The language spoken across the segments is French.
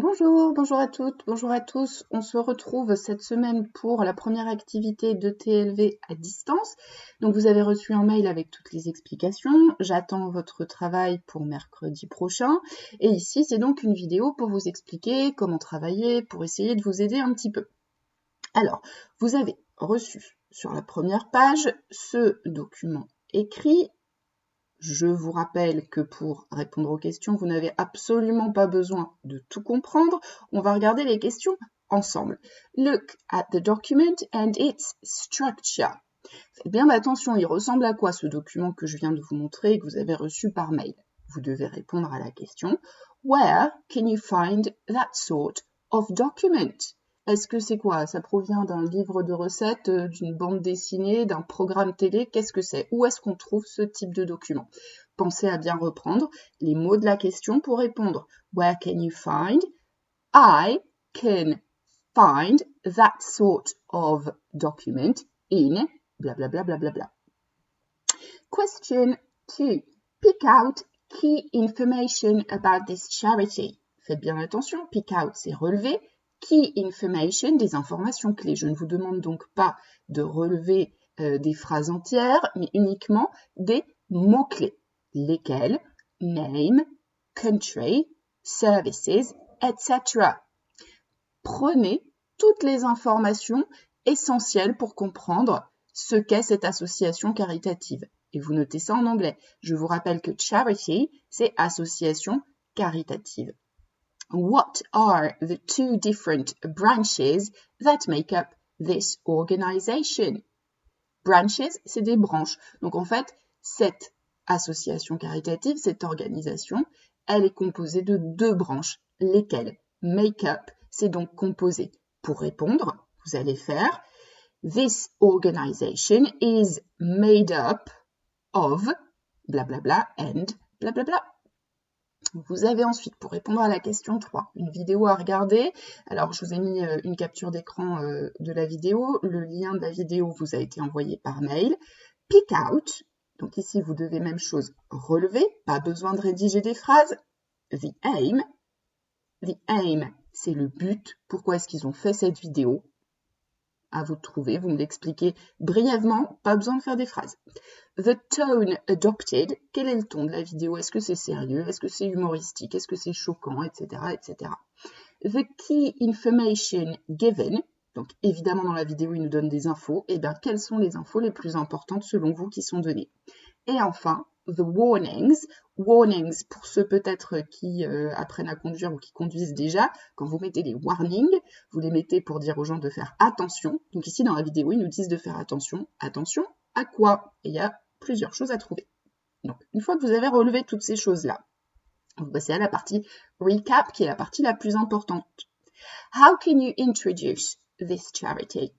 Bonjour à toutes, bonjour à tous. On se retrouve cette semaine pour la première activité de TLV à distance. Donc vous avez reçu un mail avec toutes les explications. J'attends votre travail pour mercredi prochain. Et ici, c'est donc une vidéo pour vous expliquer comment travailler, pour essayer de vous aider un petit peu. Alors, vous avez reçu sur la première page ce document écrit. Je vous rappelle que pour répondre aux questions, vous n'avez absolument pas besoin de tout comprendre. On va regarder les questions ensemble. Look at the document and its structure. Faites bien attention, il ressemble à quoi ce document que je viens de vous montrer et que vous avez reçu par mail? Vous devez répondre à la question Where can you find that sort of document? Est-ce que c'est quoi? Ça provient d'un livre de recettes, d'une bande dessinée, d'un programme télé? Qu'est-ce que c'est? Où est-ce qu'on trouve ce type de document? Pensez à bien reprendre les mots de la question pour répondre. Where can you find? I can find that sort of document in blah blah blah blah blah blah. Question 2. Pick out key information about this charity. Faites bien attention, pick out c'est relever. Key information, des informations clés. Je ne vous demande donc pas de relever des phrases entières, mais uniquement des mots-clés. Lesquels? Name, country, services, etc. Prenez toutes les informations essentielles pour comprendre ce qu'est cette association caritative. Et vous notez ça en anglais. Je vous rappelle que charity, c'est association caritative. What are the two different branches that make up this organization? Branches, c'est des branches. Donc en fait, cette association caritative, cette organisation, elle est composée de deux branches. Lesquelles? Make up, c'est donc composé. Pour répondre, vous allez faire This organization is made up of blablabla and blablabla. Vous avez ensuite, pour répondre à la question 3, une vidéo à regarder. Alors, je vous ai mis une capture d'écran de la vidéo. Le lien de la vidéo vous a été envoyé par mail. Pick out. Donc ici, vous devez même chose relever. Pas besoin de rédiger des phrases. The aim. The aim, c'est le but. Pourquoi est-ce qu'ils ont fait cette vidéo? À vous de trouver, vous me l'expliquez brièvement, pas besoin de faire des phrases. The tone adopted, quel est le ton de la vidéo? Est-ce que c'est sérieux? Est-ce que c'est humoristique? Est-ce que c'est choquant? Etc. etc. The key information given, donc évidemment dans la vidéo il nous donne des infos, et bien quelles sont les infos les plus importantes selon vous qui sont données? Et enfin, the warnings. Warnings, pour ceux peut-être qui apprennent à conduire ou qui conduisent déjà, quand vous mettez les warnings, vous les mettez pour dire aux gens de faire attention. Donc ici dans la vidéo, ils nous disent de faire attention. Attention à quoi? Et il y a plusieurs choses à trouver. Donc une fois que vous avez relevé toutes ces choses-là, vous passez à la partie recap qui est la partie la plus importante. How can you introduce this charity?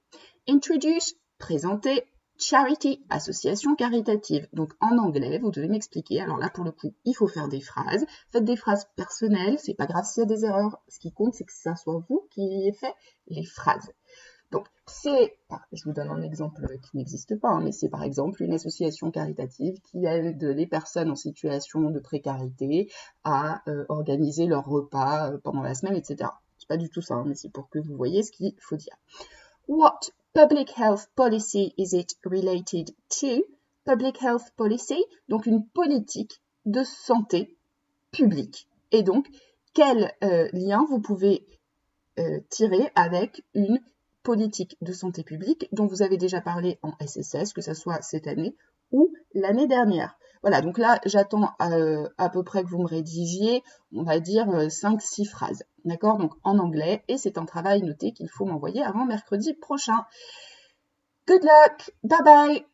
Introduce, présenter. Charity, association caritative. Donc en anglais, vous devez m'expliquer. Alors là, pour le coup, il faut faire des phrases. Faites des phrases personnelles. C'est pas grave s'il y a des erreurs. Ce qui compte, c'est que ça soit vous qui ayez fait les phrases. Donc c'est, je vous donne un exemple qui n'existe pas, mais c'est par exemple une association caritative qui aide les personnes en situation de précarité à organiser leurs repas pendant la semaine, etc. C'est pas du tout ça, mais c'est pour que vous voyez ce qu'il faut dire. What public health policy is it related to? Public health policy, donc une politique de santé publique. Et donc, quel lien vous pouvez tirer avec une politique de santé publique dont vous avez déjà parlé en SSS, que ce soit cette année ou l'année dernière. Voilà, donc là, j'attends à peu près que vous me rédigiez, on va dire 5-6 phrases, d'accord? Donc en anglais, et c'est un travail noté qu'il faut m'envoyer avant mercredi prochain. Good luck, bye bye!